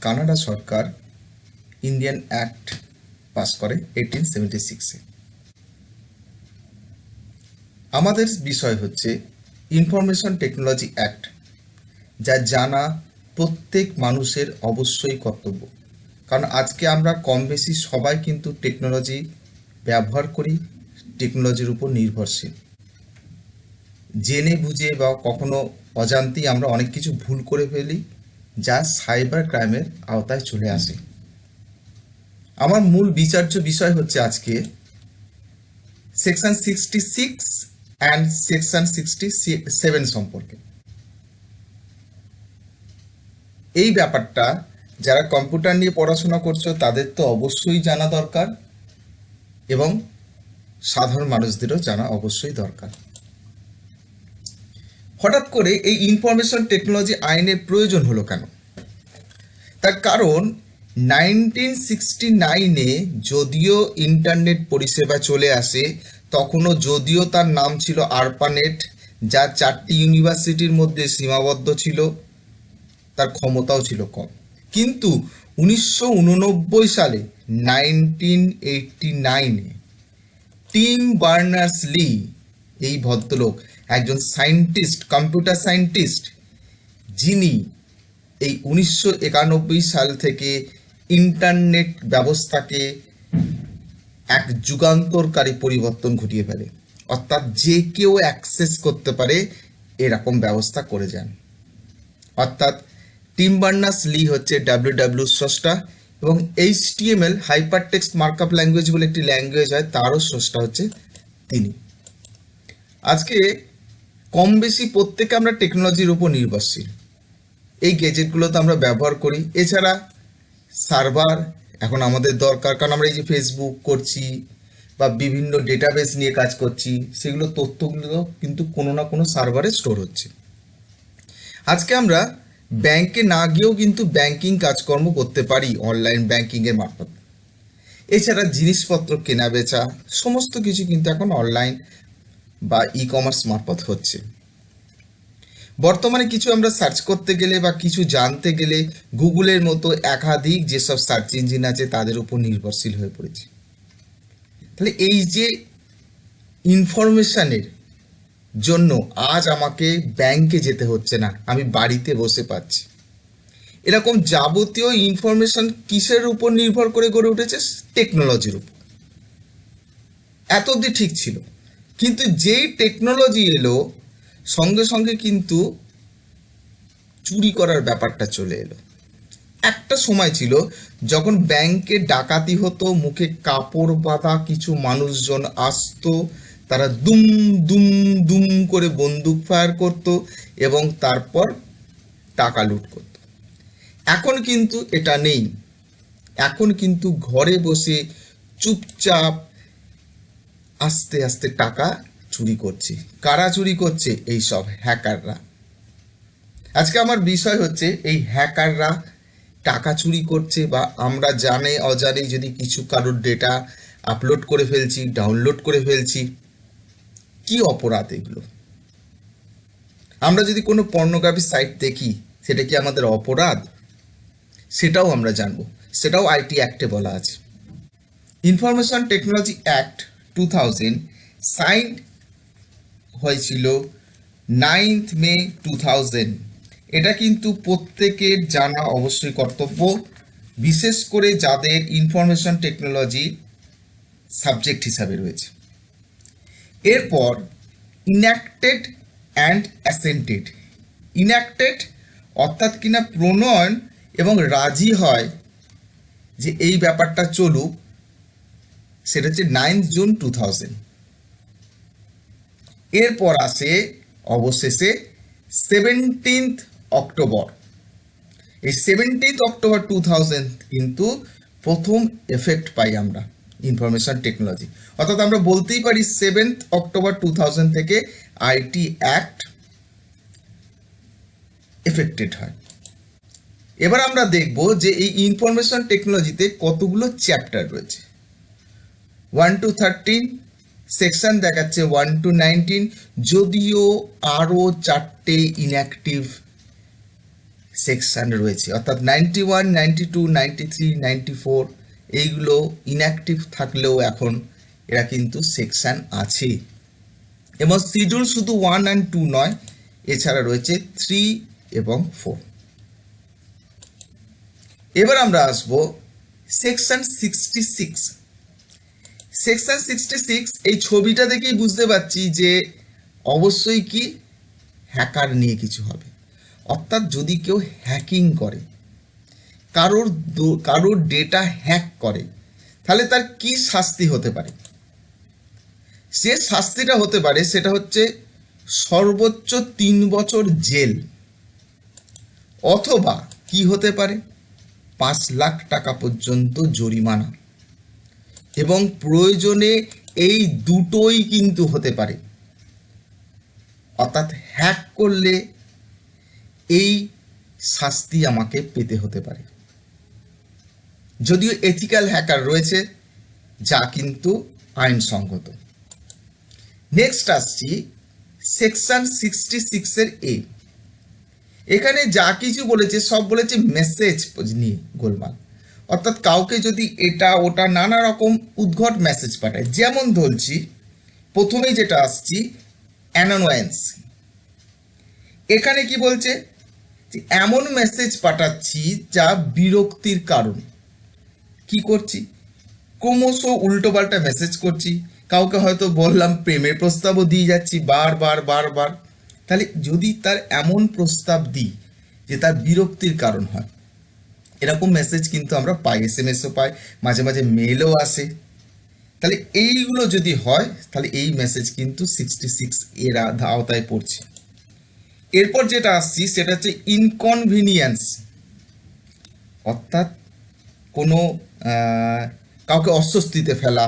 Canada সরকার Indian act pass করে 1876-এ। আমাদের বিষয় হচ্ছে ইনফরমেশন টেকনোলজি অ্যাক্ট, যা জানা প্রত্যেক মানুষের অবশ্যই কর্তব্য। কারণ আজকে আমরা কম বেশি সবাই কিন্তু টেকনোলজি ব্যবহার করি, টেকনোলজির উপর নির্ভরশীল। জেনে বুঝে বা কখনো অজান্তেই আমরা অনেক কিছু ভুল করে ফেলি, যা সাইবার ক্রাইমের আওতায় চলে আসে। আমার মূল বিচার্য বিষয় হচ্ছে আজকে সেকশন 66 অ্যান্ড সেকশন 67 সম্পর্কে। এই ব্যাপারটা যারা কম্পিউটার নিয়ে পড়াশোনা করছো তাদের তো অবশ্যই জানা দরকার, এবং সাধারণ মানুষদেরও জানা অবশ্যই দরকার। হঠাৎ করে এই ইনফরমেশন টেকনোলজি আইনের প্রয়োজন হলো কেন? তার কারণ 1969-এ যদিও ইন্টারনেট পরিষেবা চলে আসে, তখনও যদিও তার নাম ছিল আরপানেট, যা 4টি ইউনিভার্সিটির মধ্যে সীমাবদ্ধ ছিল, তার ক্ষমতাও ছিল কম। কিন্তু 1989 সালে 1989-এ টিম বার্নার্স-লি, এই ভদ্রলোক একজন সায়েন্টিস্ট, কম্পিউটার সায়েন্টিস্ট, যিনি এই 1991 সাল থেকে ইন্টারনেট ব্যবস্থাকে এক যুগান্তরকারী পরিবর্তন ঘটিয়ে ফেলে, অর্থাৎ যে কেউ অ্যাক্সেস করতে পারে এরকম ব্যবস্থা করে যান। অর্থাৎ টিম বার্নার্স-লি হচ্ছে ডাব্লিউডাব্লিউ স্রষ্টা, এবং HTML hyper text markup language বলে একটি ল্যাঙ্গুয়েজ হয়, তারও স্রষ্টা হচ্ছে তিনি। আজকে কম বেশি প্রত্যেকে আমরা টেকনোলজির উপর নির্ভরশীল। এই গ্যাজেটগুলো তো আমরা ব্যবহার করি। এছাড়া সার্ভার এখন আমাদের দরকার, কারণ আমরা এই যে ফেসবুক করছি বা বিভিন্ন ডেটাবেস নিয়ে কাজ করছি, সেগুলো তথ্যগুলো কিন্তু কোনো না কোনো সার্ভারে স্টোর হচ্ছে। আজকে আমরা ব্যাংকে না গিয়েও কিন্তু ব্যাংকিং কাজকর্ম করতে পারি অনলাইন ব্যাংকিংয়ের মারফত। এছাড়া জিনিসপত্র কেনা বেচা সমস্ত কিছু কিন্তু এখন অনলাইন বা ই-কমার্স মারফত হচ্ছে। বর্তমানে কিছু আমরা সার্চ করতে গেলে বা কিছু জানতে গেলে গুগলের মতো একাধিক যেসব সার্চ ইঞ্জিন আছে তাদের উপর নির্ভরশীল হয়ে পড়েছে। তাহলে এই যে ইনফরমেশনের জন্য আজ আমাকে ব্যাংকে যেতে হচ্ছে না, আমি বাড়িতে বসে পাচ্ছি। এরকম যাবতীয় ইনফরমেশন কিসের উপর নির্ভর করে গড়ে উঠেছে? টেকনোলজির উপর। এত অবধি ঠিক ছিল, কিন্তু যেই টেকনোলজি এলো সঙ্গে সঙ্গে কিন্তু চুরি করার ব্যাপারটা চলে এলো। একটা সময় ছিল যখন ব্যাংকে ডাকাতি হতো, মুখে কাপড় বাঁধা কিছু মানুষজন আসতো, তারা দুম দুম দুম করে বন্দুক ফায়ার করতো এবং তারপর টাকা লুট করত। এখন কিন্তু এটা নেই। এখন কিন্তু ঘরে বসে চুপচাপ আস্তে আস্তে টাকা চুরি করছে। কারা চুরি করছে? এই সব হ্যাকাররা। আজকে আমার বিষয় হচ্ছে এই হ্যাকাররা টাকা চুরি করছে, বা আমরা জানে অজানে যদি কিছু কারোর ডেটা আপলোড করে ফেলছি, ডাউনলোড করে ফেলছি, কি অপরাধ এগুলো? আমরা যদি কোনো পর্নোগ্রাফি সাইট দেখি, সেটা কি আমাদের অপরাধ? সেটাও আমরা জানবো, সেটাও আইটি অ্যাক্টে বলা আছে। ইনফরমেশন টেকনোলজি অ্যাক্ট 2000 সাইন হয়েছিল 9th মে 2000। এটা কিন্তু প্রত্যেকের জানা অবশ্যই কর্তব্য, বিশেষ করে যাদের ইনফরমেশন টেকনোলজি সাবজেক্ট হিসাবে রয়েছে। এরপর ইনঅ্যাক্টেড অ্যান্ড অ্যাসেন্টেড। ইনঅ্যাক্টেড অর্থাৎ কিনা প্রণয়ন এবং রাজি হয় যে এই ব্যাপারটা চলুক, সেটা হচ্ছে 9th জুন 2000। এরপর আসে অবশেষে 17th অক্টোবর। এই 17th অক্টোবর 2000 কিন্তু প্রথম এফেক্ট পাই আমরা ইনফরমেশন টেকনোলজি, অর্থাৎ আমরা বলতেই পারি 7th অক্টোবর 2000 থেকে আইটি অ্যাক্ট এফেক্টেড হয়। এবার আমরা দেখব যে এই ইনফরমেশন টেকনোলজিতে কতগুলো চ্যাপ্টার রয়েছে। 1 to 13 সেকশন দেখাচ্ছে, 1 to 19, যদিও আরও 4টে ইনঅ্যাক্টিভ সেকশন রয়েছে, অর্থাৎ 91, 92, 93, 94 এইগুলো ইনঅ্যাক্টিভ থাকলেও এখন এরা কিন্তু সেকশন আছে। এবং শিডিউল শুধু 1 and 2 নয়, এছাড়া রয়েছে 3 এবং 4। এবার আমরা আসব সেকশন 66। সেকশন 66 এই ছবিটা দেখেই বুঝতে পারছি যে অবশ্যই কি হ্যাকার নিয়ে কিছু হবে। অর্থাৎ যদি কেউ হ্যাকিং করে, কারোর ডেটা হ্যাক করে, তাহলে তার কি শাস্তি হতে পারে? যে শাস্তিটা হতে পারে সেটা হচ্ছে সর্বোচ্চ 3 বছর জেল, অথবা কি হতে পারে 5 লাখ টাকা পর্যন্ত জরিমানা, এবং প্রয়োজনে এই দুটোই কিন্তু হতে পারে। অর্থাৎ হ্যাক করলে এই শাস্তি আমাকে পেতে হতে পারে, যদিও এথিক্যাল হ্যাকার রয়েছে যা কিন্তু আইনসঙ্গত। নেক্সট আসছি সেকশন 66 এর এ। এখানে যা কিছু বলেছে সব বলেছে মেসেজ নিয়ে গোলমাল। অর্থাৎ কাউকে যদি এটা ওটা নানা রকম উদ্ভট মেসেজ পাঠায়, যেমন ধরছি প্রথমেই যেটা আসছি অ্যানোয়েন্স। এখানে কি বলছে যে এমন মেসেজ পাঠাচ্ছি যা বিরক্তির কারণ। কি করছি? ক্রমশ উল্টোপাল্টা মেসেজ করছি, কাউকে হয়তো বললাম প্রেমের প্রস্তাবও দিয়ে যাচ্ছি বারবার। তাহলে যদি তার এমন প্রস্তাব দিই যে তার বিরক্তির কারণ হয়, এরকম মেসেজ কিন্তু আমরা পাই, SMS-ও পাই, মাঝে মাঝে মেলও আসে। তাহলে এইগুলো যদি হয় তাহলে এই মেসেজ কিন্তু 66 এর আওতায় পড়ছে। এরপর যেটা আসছি সেটা হচ্ছে ইনকনভিনিয়েন্স, অর্থাৎ কোনো কাউকে অস্বস্তিতে ফেলা,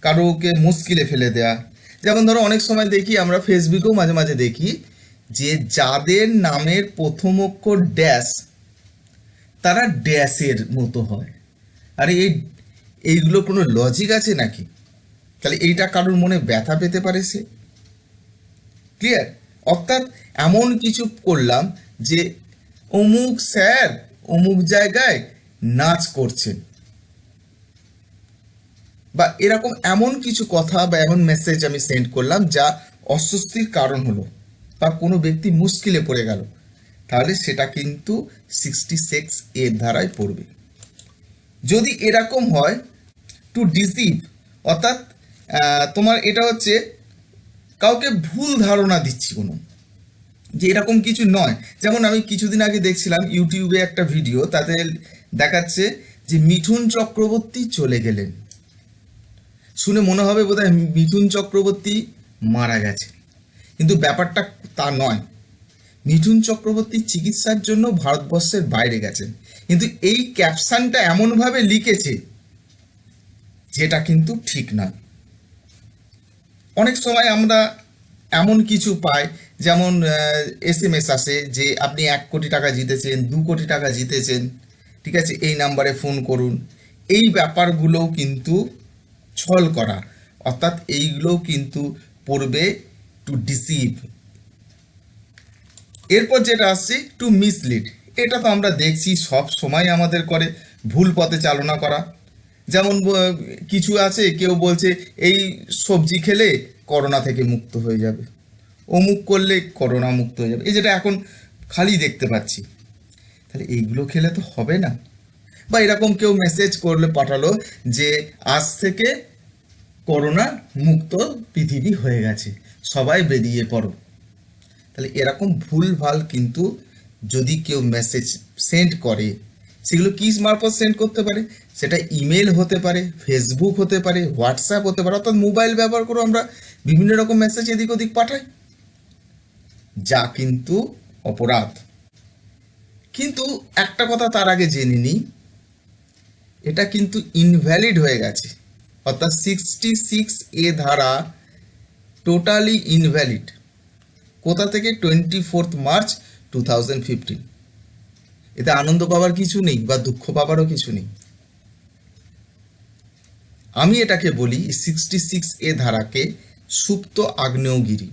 কারোকে মুশকিলে ফেলে দেয়া। যেমন ধরো অনেক সময় দেখি আমরা ফেসবুকেও মাঝে মাঝে দেখি যে যাদের নামের প্রথম অক্ষর ড্যাশ তারা ড্যাশের মতো হয়। আরে এইগুলো কোনো লজিক আছে নাকি? তাহলে এইটা কারোর মনে ব্যথা পেতে পারে সে। ক্লিয়ার? অর্থাৎ এমন কিছু করলাম যে অমুক স্যার অমুক জায়গায় নাচ করছেন, বা এরকম এমন কিছু কথা বা এমন মেসেজ আমি সেন্ড করলাম যা অস্বস্তির কারণ হলো, বা কোনো ব্যক্তি মুশকিলে পড়ে গেল, তাহলে সেটা কিন্তু 66 এর ধারায় পড়বে। যদি এরকম হয় টু ডিসিভ, অর্থাৎ তোমার এটা হচ্ছে কাউকে ভুল ধারণা দিচ্ছি কোনো, যে এরকম কিছু নয়। যেমন আমি কিছুদিন আগে দেখছিলাম ইউটিউবে একটা ভিডিও, তাতে দেখাচ্ছে যে মিঠুন চক্রবর্তী চলে গেলেন। শুনে মনে হবে বোধহয় মিঠুন চক্রবর্তী মারা গেছে, কিন্তু ব্যাপারটা তা নয়। মিঠুন চক্রবর্তী চিকিৎসার জন্য ভারতবর্ষের বাইরে গেছেন, কিন্তু এই ক্যাপশনটা এমনভাবে লিখেছে যেটা কিন্তু ঠিক নয়। অনেক সময় আমরা এমন কিছু পাই, যেমন SMS আসে যে আপনি 1 কোটি টাকা জিতেছেন, 2 কোটি টাকা জিতেছেন, ঠিক আছে, এই নাম্বারে ফোন করুন। এই ব্যাপারগুলোও কিন্তু ছল করা, অর্থাৎ এইগুলোও কিন্তু পড়বে টু ডিসিভ। এরপর যেটা আসছে টু মিসলিড, এটা তো আমরা দেখছি সব সময় আমাদের করে ভুল পথে চালনা করা। যেমন কিছু আছে, কেউ বলছে এই সবজি খেলে করোনা থেকে মুক্ত হয়ে যাবে, অমুক করলে করোনা মুক্ত হয়ে যাবে, এই যেটা এখন খালি দেখতে পাচ্ছি। তাহলে এইগুলো খেলে তো হবে না। বা এরকম কেউ মেসেজ করলে পাঠালো যে আজ থেকে করোনা মুক্ত পৃথিবী হয়ে গেছে, সবাই বেরিয়ে পড়ো। তাহলে এরকম ভুলভাল কিন্তু যদি কেউ মেসেজ সেন্ড করে, সেগুলো কি মারফত সেন্ড করতে পারে? সেটা ইমেল হতে পারে, ফেসবুক হতে পারে, হোয়াটসঅ্যাপ হতে পারে, অর্থাৎ মোবাইল ব্যবহার করে আমরা বিভিন্ন রকম মেসেজ এদিক ওদিক পাঠাই, যা কিন্তু অপরাধ। কিন্তু একটা কথা তার আগে জেনে নিই, এটা কিন্তু ইনভ্যালিড হয়ে গেছে, অর্থাৎ 66 এ ধারা টোটালি ইনভ্যালিড। কোথা থেকে? 24 মার্চ 2015। এতে আনন্দ পাওয়ার কিছু নেই বা দুঃখ পাওয়ারও কিছু নেই। আমি এটাকে বলি 66 ধারাকে সুপ্ত আগ্নেয়গিরি।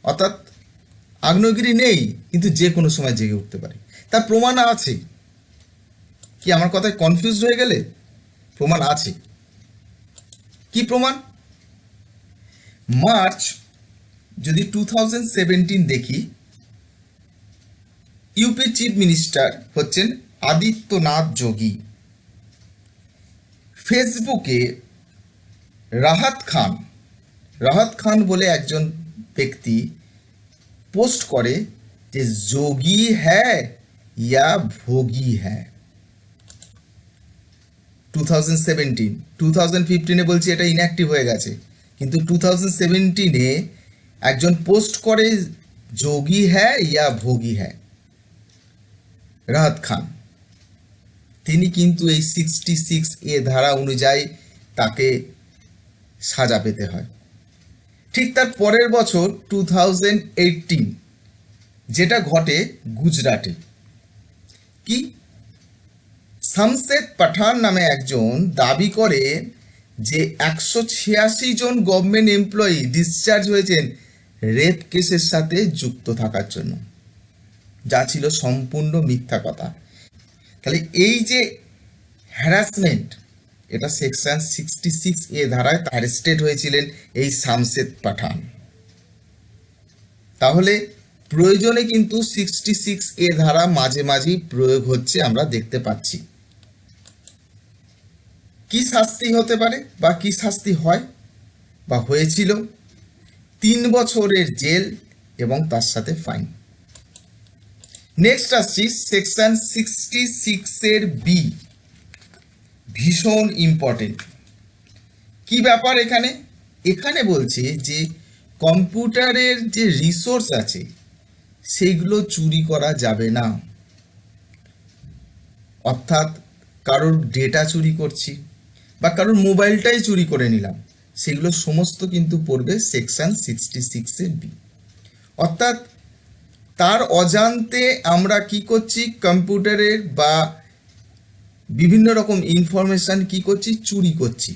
অর্থাৎ আগ্নেয়গিরি নেই, কিন্তু যে কোনো সময় জেগে উঠতে পারে। তার প্রমাণ আছে। কি আমার কথায় কনফিউজড হয়ে গেলে? প্রমাণ আছে। কি প্রমাণ? মার্চ যদি 2017 দেখি, ইউপি চিফ মিনিস্টার হচ্ছেন আদিত্যনাথ যোগী। ফেসবুকে রাহাত খান বলে একজন ব্যক্তি পোস্ট করে যে যোগী হ্যায় ইয়া ভোগী হ্যায়। 2015 বলছি এটা ইনঅ্যাক্টিভ হয়ে গেছে, কিন্তু 2017 একজন পোস্ট করে যোগী হ্যায় ইয়া ভোগী হ্যায়, রাহাত খান। তিনি কিন্তু এই 66A ধারা অনুযায়ী তাকে সাজা পেতে হয়। ঠিক তার পরের বছর 2018 যেটা ঘটে গুজরাটে, কি শামসেদ পাঠান নামে একজন দাবি করে যে 186 জন গভর্নমেন্ট এমপ্লয়ি ডিসচার্জ হয়েছেন রেপ কেসের সাথে যুক্ত থাকার জন্য, যা ছিল সম্পূর্ণ মিথ্যা কথা। তাহলে এই যে হ্যারাসমেন্ট, এটা সেকশন 66A ধারায় অ্যারেস্টেড হয়েছিলেন এই শামসেদ পাঠান। তাহলে প্রয়োজনে কিন্তু 66A ধারা মাঝে মাঝেই প্রয়োগ হচ্ছে, আমরা দেখতে পাচ্ছি। কি শাস্তি হতে পারে বা কি শাস্তি হয় বা হয়েছিল? 3 বছরের জেল এবং তার সাথে ফাইন। নেক্সট আসছি সেকশন 66 বি, ভীষণ ইম্পর্টেন্ট। কি ব্যাপার এখানে বলছে যে কম্পিউটারের যে রিসোর্স আছে সেগুলো চুরি করা যাবে না। অর্থাৎ কারোর ডেটা চুরি করছি বা কারোর মোবাইলটাই চুরি করে নিলাম, সেগুলো সমস্ত কিন্তু পড়বে সেকশন 66 বি। অর্থাৎ তার অজান্তে আমরা কি করছি, কম্পিউটারের বা বিভিন্ন রকম ইনফরমেশন কি করছি, চুরি করছি।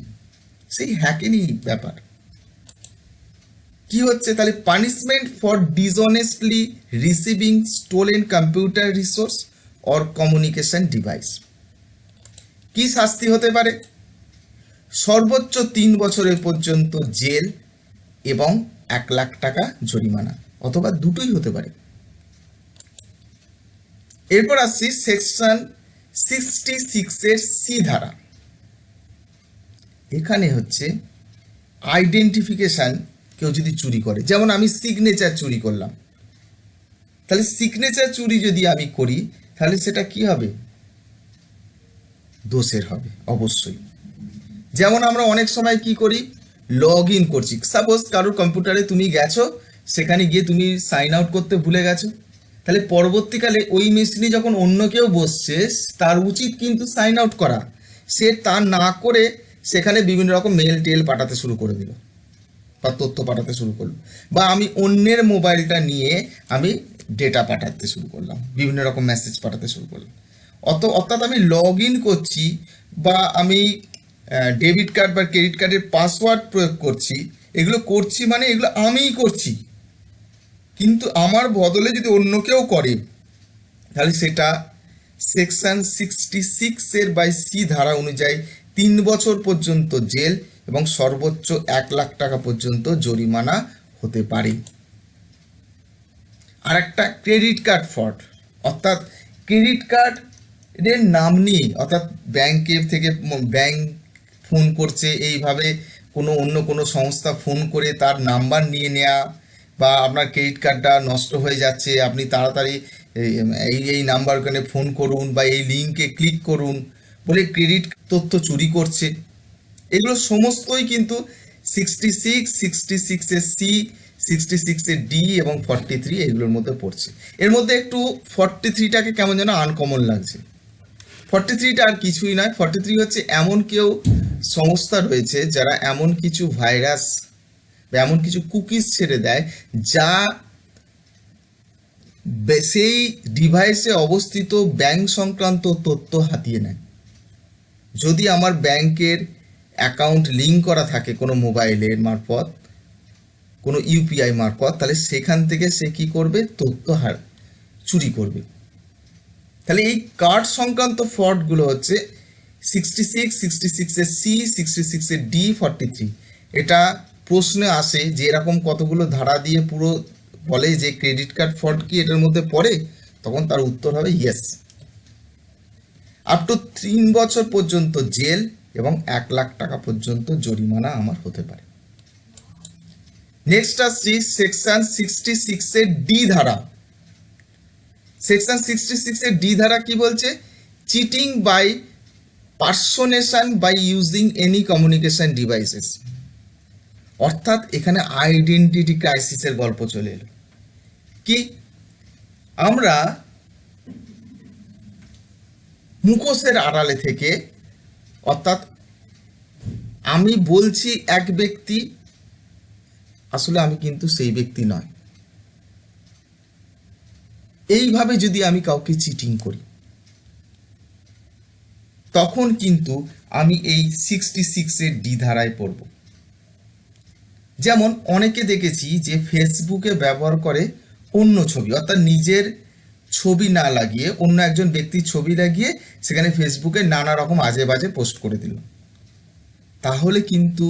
সেই হ্যাকেরই ব্যাপার। কি হচ্ছে তাহলে? Punishment for ডিসঅনেস্টলি receiving stolen computer resource or communication device. কি শাস্তি হতে পারে? সর্বোচ্চ 3 বছরের পর্যন্ত জেল এবং 1 লাখ টাকা জরিমানা, অথবা দুটোই হতে পারে। এরপর আসছি সেকশন 66 সি ধারা। এখানে হচ্ছে আইডেন্টিফিকেশন, কেউ যদি চুরি করে, যেমন আমি সিগনেচার চুরি করলাম, তাহলে সিগনেচার চুরি যদি আমি করি তাহলে সেটা কি হবে? দোষের হবে অবশ্যই। যেমন আমরা অনেক সময় কি করি, লগ ইন করছি। সাপোজ কারোর কম্পিউটারে তুমি গেছো, সেখানে গিয়ে তুমি সাইন আউট করতে ভুলে গেছো, তাহলে পরবর্তীকালে ওই মেশিনে যখন অন্য কেউ বসছে, তার উচিত কিন্তু সাইন আউট করা। সে তা না করে সেখানে বিভিন্ন রকম মেল টেল পাঠাতে শুরু করে দিল বা তথ্য পাঠাতে শুরু করলো, বা আমি অন্যের মোবাইলটা নিয়ে আমি ডেটা পাঠাতে শুরু করলাম, বিভিন্ন রকম মেসেজ পাঠাতে শুরু করলাম। অর্থাৎ আমি লগ ইন করছি বা আমি ডেবিট কার্ড বা ক্রেডিট কার্ডের পাসওয়ার্ড প্রয়োগ করছি, এগুলো করছি মানে এগুলো আমিই করছি, কিন্তু আমার বদলে যদি অন্য কেউ করে তাহলে সেটা সেকশন 66 বাই সি ধারা অনুযায়ী 3 বছর পর্যন্ত জেল এবং সর্বোচ্চ 1 লাখ টাকা পর্যন্ত জরিমানা হতে পারে। আর একটা ক্রেডিট কার্ড ফ্রড, অর্থাৎ ক্রেডিট কার্ডের নাম নিয়ে, অর্থাৎ ব্যাংকের থেকে ব্যাংক ফোন করছে, এইভাবে অন্য কোনো সংস্থা ফোন করে তার নাম্বার নিয়ে নেওয়া, বা আপনার ক্রেডিট কার্ডটা নষ্ট হয়ে যাচ্ছে, আপনি তাড়াতাড়ি এই নাম্বার ওখানে ফোন করুন বা এই লিঙ্কে ক্লিক করুন বলে ক্রেডিট তথ্য চুরি করছে। এগুলো সমস্তই কিন্তু 66 সি, 66 ডি এবং 43 এগুলোর মধ্যে পড়ছে। এর মধ্যে একটু 43টাকে কেমন যেন আনকমন লাগছে। 43টা আর কিছুই নয়, 43 হচ্ছে এমন কেউ সংস্থা রয়েছে যারা এমন কিছু ভাইরাস বা এমন কিছু কুকিজ ছেড়ে দেয় যা সেই ডিভাইসে অবস্থিত ব্যাংক সংক্রান্ত তথ্য হাতিয়ে নেয়। যদি আমার ব্যাংকের অ্যাকাউন্ট লিঙ্ক করা থাকে কোনো মোবাইলের মারফত, কোনো ইউপিআই মারফত, তাহলে সেখান থেকে সে কি করবে, তথ্য চুরি করবে। তাহলে এই কার্ড সংক্রান্ত ফ্রডগুলো হচ্ছে 66, 66-এর সি, 66-এর ডি, 43। এটা প্রশ্নে আসে যে এরকম কতগুলো ধারা দিয়ে পুরো বলে যে ক্রেডিট কার্ড ফ্রড কি এটার মধ্যে পড়ে, তখন তার উত্তর হবে ইয়েস। আপ টু 3 বছর পর্যন্ত জেল এবং 1 লাখ টাকা পর্যন্ত জরিমানা আমার হতে পারে। নেক্সট আসছি সেকশন 66-এর ডি ধারা। সেকশন 66-এর ডি ধারা কি বলছে, cheating by personation by using any communication devices. অর্থাৎ এখানে আইডেন্টিটি ক্রাইসিসের গল্প চলে এলো। কি, আমরা মুখোশের আড়ালে থেকে, অর্থাৎ আমি বলছি এক ব্যক্তি, আসলে আমি কিন্তু সেই ব্যক্তি নয়, এইভাবে যদি আমি কাউকে চিটিং করি, তখন কিন্তু আমি এই 66-এর ডি ধারায় পড়ব। যেমন অনেকে দেখেছি যে ফেসবুকে ব্যবহার করে অন্য ছবি, অর্থাৎ নিজের ছবি না লাগিয়ে অন্য একজন ব্যক্তির ছবি লাগিয়ে সেখানে ফেসবুকে নানা রকম আজে বাজে পোস্ট করে দিল। তাহলে কিন্তু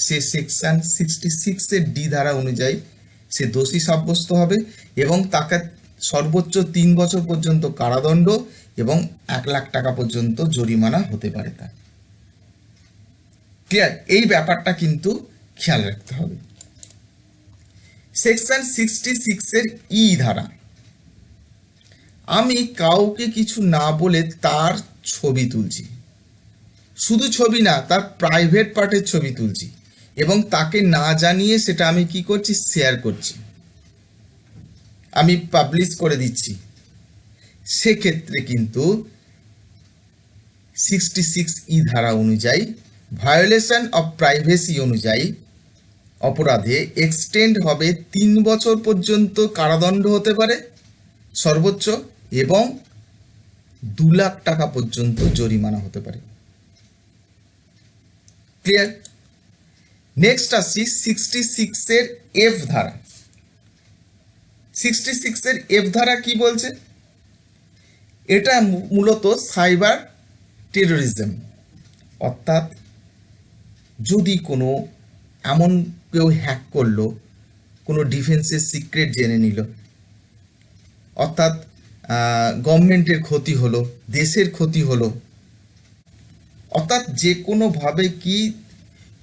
সে সেকশন 66-এর ডি ধারা অনুযায়ী সে দোষী সাব্যস্ত হবে এবং তাকে সর্বোচ্চ 3 বছর পর্যন্ত কারাদণ্ড এবং 1 লাখ টাকা পর্যন্ত জরিমানা হতে পারে তার। ক্লিয়ার? এই ব্যাপারটা কিন্তু খেয়াল রাখতে হবে। সেকশন 66-এর ই ধারা, আমি কাউকে কিছু না বলে তার ছবি তুলছি, শুধু ছবি না, তার প্রাইভেট পার্টের ছবি তুলছি এবং তাকে না জানিয়ে সেটা আমি কি করছি, শেয়ার করছি, আমি পাবলিশ করে দিচ্ছি। সেক্ষেত্রে কিন্তু 66 ধারা অনুযায়ী ভায়োলেশন অফ প্রাইভেসি অনুযায়ী অপরাধে এক্সটেন্ড হবে 3 বছর পর্যন্ত কারাদণ্ড হতে পারে সর্বোচ্চ এবং 2 লাখ টাকা পর্যন্ত জরিমানা হতে পারে। ক্লিয়ার? নেক্সট আসছি 66-এর এফ ধারা। 66-এর এফ ধারা কি বলছে, এটা মূলত সাইবার টেরোরিজম। অর্থাৎ যদি কোনো এমন কেউ হ্যাক করলো, কোনো ডিফেন্সের সিক্রেট জেনে নিল, অর্থাৎ গভর্নমেন্টের ক্ষতি হলো, দেশের ক্ষতি হলো, অর্থাৎ যে কোনোভাবে কি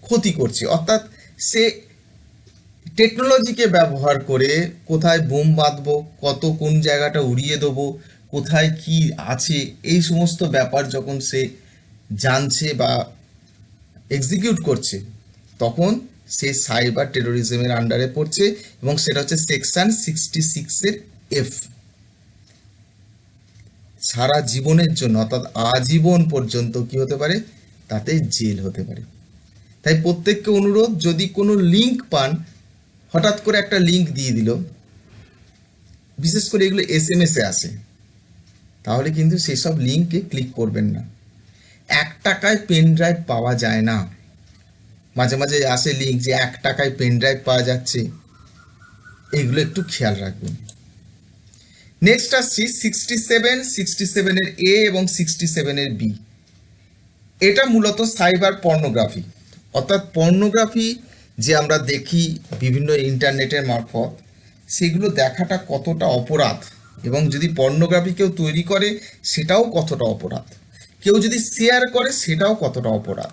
ক্ষতি করছে, অর্থাৎ সে টেকনোলজিকে ব্যবহার করে কোথায় বোম বাঁধবো, কত কোন জায়গাটা উড়িয়ে দেবো, কোথায় কি আছে, এই সমস্ত ব্যাপার যখন সে জানছে বা এক্সিকিউট করছে, তখন সে সাইবার টেরোরিজমের আন্ডারে পড়ছে এবং সেটা হচ্ছে সেকশন 66-এর এফ। সারা জীবনের জন্য, অর্থাৎ আজীবন পর্যন্ত কি হতে পারে, তাতে জেল হতে পারে। তাই প্রত্যেককে অনুরোধ, যদি কোনো লিঙ্ক পান, হঠাৎ করে একটা লিঙ্ক দিয়ে দিল, বিশেষ করে এগুলো SMS-এ আসে, তাহলে কিন্তু সেসব লিঙ্কে ক্লিক করবেন না। 1 টাকায় পেন ড্রাইভ পাওয়া যায় না। মাঝে মাঝে আসে লিঙ্ক যে 1 টাকায় পেন ড্রাইভ পাওয়া যাচ্ছে, এগুলো একটু খেয়াল রাখবেন। নেক্সট আসছি 67-এর এ এবং 67-এর বি। এটা মূলত সাইবার পর্নোগ্রাফি, অর্থাৎ পর্নোগ্রাফি যে আমরা দেখি বিভিন্ন ইন্টারনেটের মারফত, সেগুলো দেখাটা কতটা অপরাধ, এবং যদি পর্নোগ্রাফি কেউ তৈরি করে সেটাও কতটা অপরাধ, কেউ যদি শেয়ার করে সেটাও কতটা অপরাধ।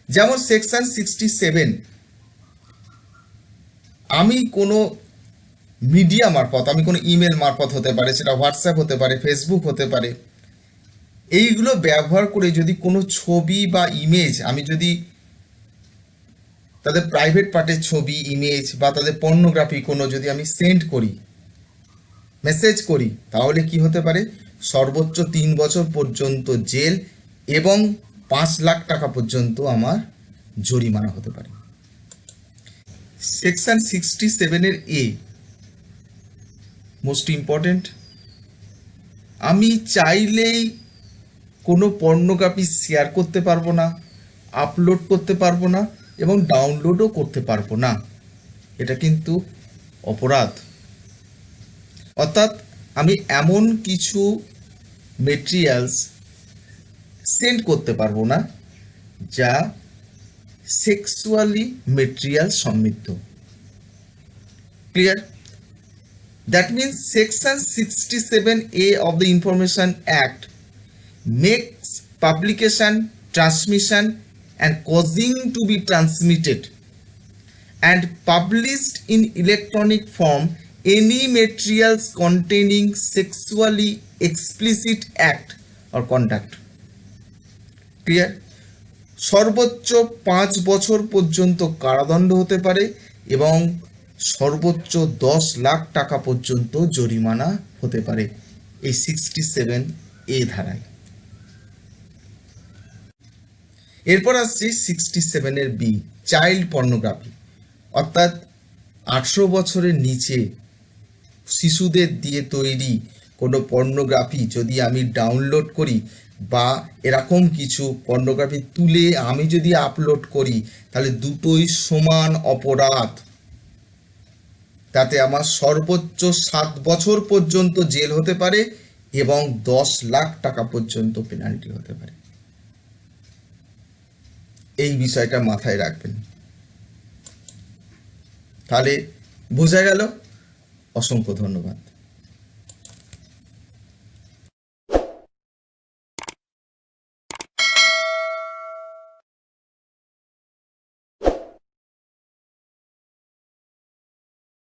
যেমন সেকশন 67, আমি কোনো মিডিয়া মারফত, আমি কোনো ইমেল মারফত হতে পারে, সেটা হোয়াটসঅ্যাপ হতে পারে, ফেসবুক হতে পারে, এইগুলো ব্যবহার করে যদি কোনো ছবি বা ইমেজ, আমি যদি তাদের প্রাইভেট পার্টের ছবি, ইমেজ বা তাদের পর্নোগ্রাফি কোনো যদি আমি সেন্ড করি, মেসেজ করি, তাহলে কি হতে পারে, সর্বোচ্চ 3 বছর পর্যন্ত জেল এবং 5 লাখ টাকা পর্যন্ত আমার জরিমানা হতে পারে। সেকশন 67-এর এ মোস্ট ইম্পর্টেন্ট, আমি চাইলেই কোনো পর্নোগ্রাফি শেয়ার করতে পারবো না, আপলোড করতে পারবো না এবং ডাউনলোডও করতে পারবো না। এটা কিন্তু অপরাধ। অর্থাৎ আমি এমন কিছু মেটেরিয়ালস সেন্ড করতে পারবো না যা সেক্সুয়ালি মেটেরিয়াল সমৃদ্ধ। Clear? That means section 67A of the Information Act makes publication, transmission and causing to be transmitted and published in electronic form any materials containing sexually explicit act or conduct. Clear? সর্বোচ্চ 5 বছর পর্যন্ত কারাদণ্ড হতে পারে এবং সর্বোচ্চ 10 লাখ টাকা পর্যন্ত জরিমানা হতে পারে এই 67A ধারায়। এরপর আসছে 67 বি, চাইল্ড পর্নোগ্রাফি। অর্থাৎ 18 বছরের নিচে শিশুদের দিয়ে তৈরি কোনো পর্নোগ্রাফি যদি আমি ডাউনলোড করি বা এরকম কিছু পর্নোগ্রাফি তুলে আমি যদি আপলোড করি, তাহলে দুটোই সমান অপরাধ। তাতে আমার সর্বোচ্চ 7 বছর পর্যন্ত জেল হতে পারে এবং 10 লাখ টাকা পর্যন্ত পেনাল্টি হতে পারে। এই বিষয়টা মাথায় রাখবেন। তাহলে বোঝা গেল। অসংখ্য ধন্যবাদ।